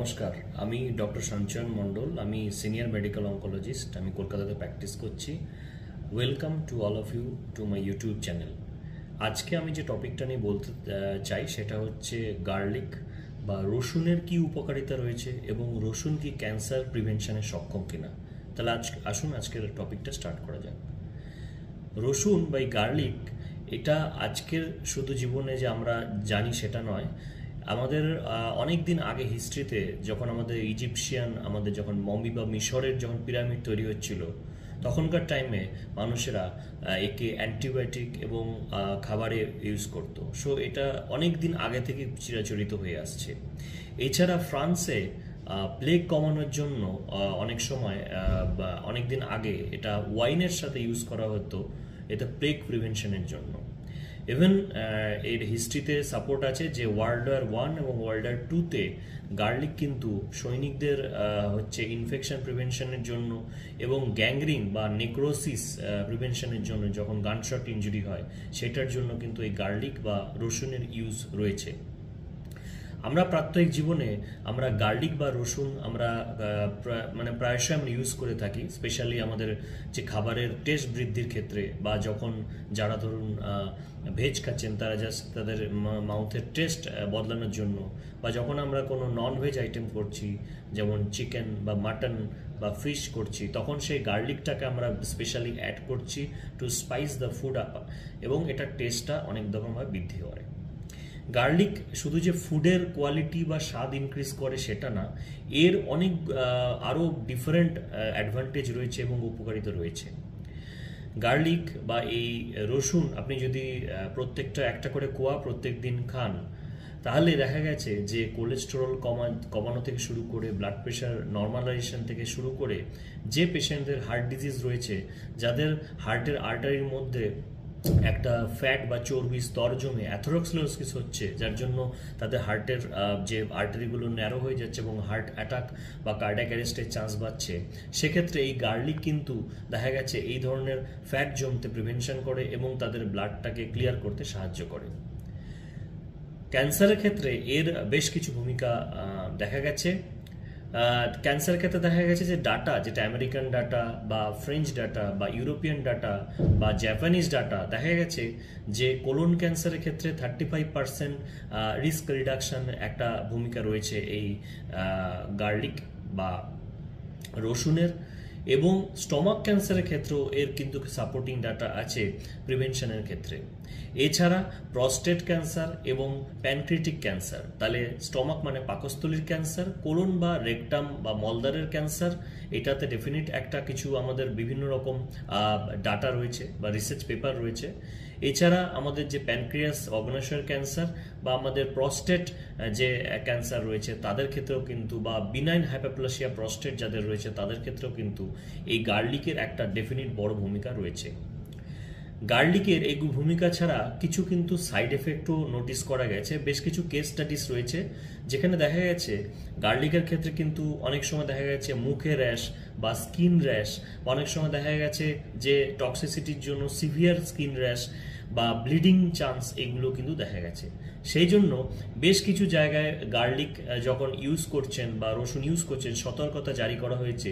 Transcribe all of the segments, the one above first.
নমস্কার, আমি ডক্টর সঞ্চয়ন মণ্ডল। আমি সিনিয়র মেডিকেল অঙ্কোলজিস্ট। আমি কলকাতাতে প্র্যাকটিস করছি। Welcome to all of you to my YouTube channel. আজকে আমি যে টপিকটা নিয়ে বলতে চাই সেটা হচ্ছে গার্লিক বা রসুনের কি উপকারিতা রয়েছে এবং রসুন কি ক্যান্সার প্রিভেনশনে সক্ষম কিনা। তাহলে আসুন আজকের টপিকটা স্টার্ট করা যাক। রসুন বা গার্লিক এটা আজকের শুধু জীবনে যে আমরা জানি সেটা নয়, আমাদের অনেক দিন আগে হিস্ট্রিতে যখন আমাদের আমাদের যখন মমি বা মিশরের যখন পিরামিড তৈরি হচ্ছিল তখনকার টাইমে মানুষেরা একে অ্যান্টিবায়োটিক এবং খাবারে ইউজ করতো। সো এটা অনেক দিন আগে থেকে চিরাচরিত হয়ে আসছে। এছাড়া ফ্রান্সে প্লেগ কমানোর জন্য অনেক সময় বা অনেক দিন আগে এটা ওয়াইনের সাথে ইউজ করা হতো, এটা প্লেগ প্রিভেনশনের জন্য। ইভেন এর হিস্ট্রিতে সাপোর্ট আছে যে ওয়ার্ল্ড ওয়ার 1 এবং ওয়ার্ল্ড ওয়ার 2-তে গার্লিক কিন্তু সৈনিকদের হচ্ছে ইনফেকশন প্রিভেনশনের জন্য এবং গ্যাংগ্রিন বা নেক্রোসিস প্রিভেনশনের জন্য, যখন গানশট ইনজুরি হয় সেটার জন্য কিন্তু এই গার্লিক বা রসুনের ইউজ রয়েছে। আমরা প্রাত্যহিক জীবনে আমরা গার্লিক বা রসুন আমরা প্রায়শই আমরা ইউজ করে থাকি, স্পেশালি আমাদের যে খাবারের টেস্ট বৃদ্ধির ক্ষেত্রে, বা যখন যারা ধরুন ভেজ খাচ্ছেন তারা জাস্ট তাদের মাউথের টেস্ট বদলানোর জন্য, বা যখন আমরা কোনো নন ভেজ আইটেম করছি যেমন চিকেন বা মাটন বা ফিশ করছি, তখন সেই গার্লিকটাকে আমরা স্পেশালি অ্যাড করছি to spice the food up, এবং এটার টেস্টটা অনেক রকমভাবে বৃদ্ধি করে। গার্লিক শুধু যে ফুডের কোয়ালিটি বা স্বাদ ইনক্রিজ করে সেটা না, এর অনেক আরও ডিফারেন্ট অ্যাডভান্টেজ রয়েছে এবং উপকারিতা রয়েছে। গার্লিক বা এই রসুন আপনি যদি প্রত্যেকটা একটা করে কোয়া প্রত্যেক দিন খান, তাহলে দেখা গেছে যে কোলেস্টেরল কমানো থেকে শুরু করে ব্লাড প্রেশার নর্মালাইজেশন থেকে শুরু করে, যে পেশেন্টদের হার্ট ডিজিজ রয়েছে, যাদের হার্টের আর্টারির মধ্যে একটা ফ্যাট বা চর্বি স্তর জমে অ্যাথেরোস্ক্লেরোসিস হচ্ছে, যার জন্য তাদের হার্টের যে আর্টারিগুলো ন্যারো হয়ে যাচ্ছে এবং হার্ট অ্যাটাক বা কার্ডিয়াক অ্যারেস্টের চান্স বাড়ছে, সেক্ষেত্রে এই গার্লিক কিন্তু দেখা গেছে এই ধরনের ফ্যাট জমতে প্রিভেনশন করে এবং তাদের ব্লাডটাকে ক্লিয়ার করতে সাহায্য করে। ক্যান্সারের ক্ষেত্রে এর বেশ কিছু ভূমিকা দেখা গেছে। ক্যান্সারের ক্ষেত্রে দেখা গেছে যে ডাটা, যেটা আমেরিকান ডাটা বা ফ্রেঞ্চ ডাটা বা ইউরোপিয়ান ডাটা বা জাপানিজ ডাটা, দেখা গেছে যে কোলন ক্যান্সারের ক্ষেত্রে 35% রিস্ক রিডাকশন একটা ভূমিকা রয়েছে এই গার্লিক বা রসুনের, এবং স্টমাক ক্যান্সারের ক্ষেত্রেও এর কিন্তু সাপোর্টিং ডাটা আছে প্রিভেনশনের ক্ষেত্রে। এছাড়া প্রস্টেট ক্যান্সার এবং প্যানক্রিয়াটিক ক্যান্সার, তাহলে স্টমাক মানে পাকস্থলীর ক্যান্সার, কোলন বা রেকটাম বা মলদ্বারের ক্যান্সার, এটাতে ডেফিনিট একটা কিছু আমাদের বিভিন্ন রকম ডাটা রয়েছে বা রিসার্চ পেপার রয়েছে। এছাড়া আমাদের যে প্যানক্রিয়াস অর্গানাশয়ের ক্যান্সার বা আমাদের প্রস্টেট যে ক্যান্সার রয়েছে তাদের ক্ষেত্রেও কিন্তু, বা বিনাইন হাইপারপ্লাসিয়া প্রস্টেট যাদের রয়েছে তাদের ক্ষেত্রেও কিন্তু এই গার্লিকের একটা ডেফিনিট বড় ভূমিকা রয়েছে। গার্লিকের এই ভূমিকা ছাড়া কিছু কিন্তু সাইড এফেক্টও নোটিস করা গেছে। বেশ কিছু কেস স্টাডিজ রয়েছে যেখানে দেখা গেছে গার্লিকের ক্ষেত্রে কিন্তু অনেক সময় দেখা গেছে মুখে র্যাশ বা স্কিন র্যাশ, অনেক সময় দেখা গেছে যে টক্সিসিটির জন্য সিভিয়ার স্কিন র্যাশ বা ব্লিডিং চান্স, এগুলো কিন্তু দেখা গেছে। সেই জন্য বেশ কিছু জায়গায় গার্লিক যখন ইউজ করছেন বা রসুন ইউজ করছেন সতর্কতা জারি করা হয়েছে।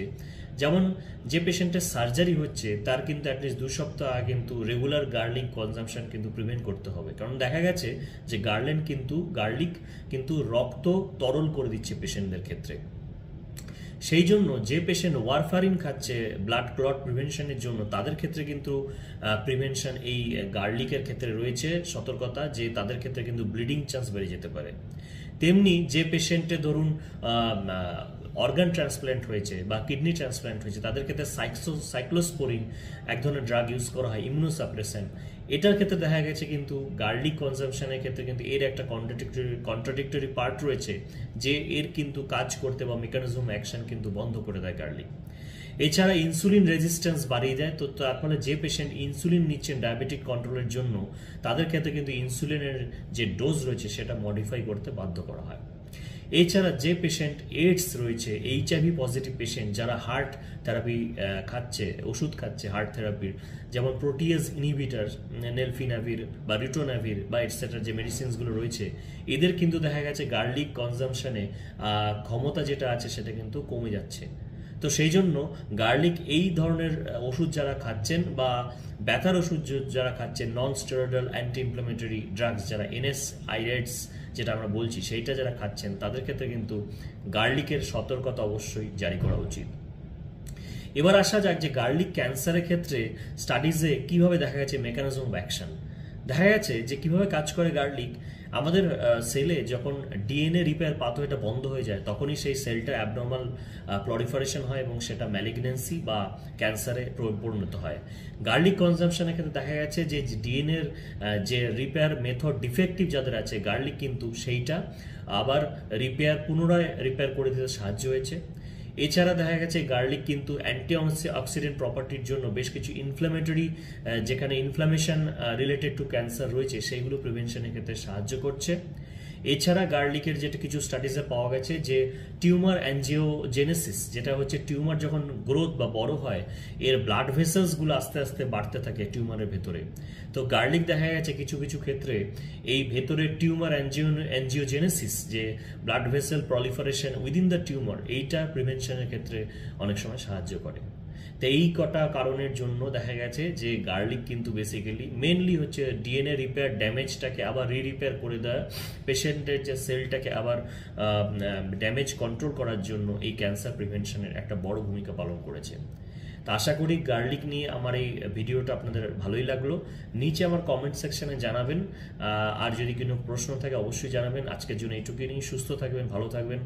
যেমন যে পেশেন্টের সার্জারি হচ্ছে তার কিন্তু অ্যাটলিস্ট 2 সপ্তাহ আগে কিন্তু রেগুলার গার্লিক কনজাম্পশন কিন্তু প্রিভেন্ট করতে হবে, কারণ দেখা গেছে যে গার্লিক কিন্তু রক্ত তরল করে দিচ্ছে পেশেন্টদের ক্ষেত্রে। সেই জন্য যে পেশেন্ট ওয়ারফারিন খাচ্ছে ব্লাড ক্লট প্রিভেনশনের জন্য, তাদের ক্ষেত্রে কিন্তু প্রিভেনশন এই গার্লিকের ক্ষেত্রে রয়েছে সতর্কতা, যে তাদের ক্ষেত্রে কিন্তু ব্লিডিং চান্স বেড়ে যেতে পারে। তেমনি যে পেশেন্টে ধরুন অর্গান ট্রান্সপ্ল্যান্ট হয়েছে বা কিডনি ট্রান্সপ্ল্যান্ট হয়েছে, তাদের ক্ষেত্রে সাইক্লোস্পোরিন এক ধরনের ড্রাগ ইউজ করা হয়, ইমিউনোসাপ্রেসেন্ট। এটার ক্ষেত্রে দেখা গেছে কিন্তু গার্লিক কনজাম্পশনের ক্ষেত্রে কিন্তু এর একটা কন্ট্রাডিক্টরি পার্ট রয়েছে, যে এর কিন্তু কাজ করতে বা মেকানিজম অ্যাকশন কিন্তু বন্ধ করে দেয় গার্লিক। এছাড়া ইনসুলিন রেজিস্ট্যান্স বাড়িয়ে দেয়, তো তার ফলে যে পেশেন্ট ইনসুলিন নিচ্ছেন ডায়াবেটিক কন্ট্রোলের জন্য, তাদের ক্ষেত্রে কিন্তু ইনসুলিনের যে ডোজ রয়েছে সেটা মডিফাই করতে বাধ্য করা হয়। এছাড়া যে পেশেন্ট এইডস রয়েছে, এইচআইভি পজিটিভ পেশেন্ট যারা হার্ট থেরাপি খাচ্ছে, ওষুধ খাচ্ছে হার্ট থেরাপির, যেমন প্রোটিয়েজ ইনহিবিটার, নেলফিনাভির বা রিটোনাভির বা এটসেট্রা যে মেডিসিনসগুলো রয়েছে, এদের কিন্তু দেখা গেছে গার্লিক কনজামশনে ক্ষমতা যেটা আছে সেটা কিন্তু কমে যাচ্ছে। তো সেই জন্য গার্লিক এই ধরনের ওষুধ যারা খাচ্ছেন বা ব্যথার ওষুধ যারা খাচ্ছেন, non steroidal anti inflammatory drugs যারা আইরেডস যেটা আমরা বলছি, সেইটা যারা খাচ্ছেন তাদের ক্ষেত্রে কিন্তু গার্লিকের সতর্কতা অবশ্যই জারি করা উচিত। এবার আসা যাক যে গার্লিক ক্যান্সারের ক্ষেত্রে স্টাডিজে কিভাবে দেখা গেছে মেকানিজম অফ অ্যাকশন। দেখা গেছে যে কিভাবে কাজ করে গার্লিক, আমাদের সেলে যখন ডিএনএ রিপেয়ার পাথওয়েটা বন্ধ হয়ে যায় তখনই সেই সেলটা অ্যাবনর্মাল প্রলিফারেশন হয় এবং সেটা ম্যালিগন্যান্সি বা ক্যান্সারে পরিণত হয়। গার্লিক কনজাম্পশনের ক্ষেত্রে দেখা গেছে যে ডিএনএর যে রিপেয়ার মেথড ডিফেক্টিভ যাদের আছে, গার্লিক কিন্তু সেইটা আবার পুনরায় রিপেয়ার করে দিতে সাহায্য হয়েছে। এছাড়া দেখা গেছে গার্লিক কিন্তু অ্যান্টি অক্সিডেন্ট প্রপার্টির জন্য বেশ কিছু ইনফ্ল্যামেটরি, যেখানে ইনফ্লামেশন রিলেটেড টু ক্যান্সার রয়েছে সেইগুলো প্রিভেনশনের ক্ষেত্রে সাহায্য করছে। এছাড়া গার্লিকের যেটা কিছু স্টাডিজে পাওয়া গেছে যে টিউমার অ্যাঞ্জিওজেনেসিস, যেটা হচ্ছে টিউমার যখন গ্রোথ বা বড় হয় এর ব্লাড ভেসেলসগুলো আস্তে আস্তে বাড়তে থাকে টিউমারের ভেতরে। তো গার্লিক দেখা গেছে কিছু কিছু ক্ষেত্রে এই ভেতরে টিউমার অ্যাঞ্জিওজেনেসিস, যে blood vessel proliferation within the tumour, এইটা প্রিভেনশনের ক্ষেত্রে অনেক সময় সাহায্য করে। তো এই কটা কারণের জন্য দেখা গেছে যে গার্লিক কিন্তু বেসিক্যালি মেনলি হচ্ছে ডিএনএ রিপেয়ার ড্যামেজটাকে আবার রিপেয়ার করে দেওয়া, পেশেন্টের যে সেলটাকে আবার ড্যামেজ কন্ট্রোল করার জন্য এই ক্যান্সার প্রিভেনশনের একটা বড় ভূমিকা পালন করেছে। তা আশা করি গার্লিক নিয়ে আমার এই ভিডিওটা আপনাদের ভালোই লাগলো। নিচে আমার কমেন্ট সেকশনে জানাবেন, আর যদি কোনো প্রশ্ন থাকে অবশ্যই জানাবেন। আজকের জন্য এইটুকুই, সুস্থ থাকবেন, ভালো থাকবেন,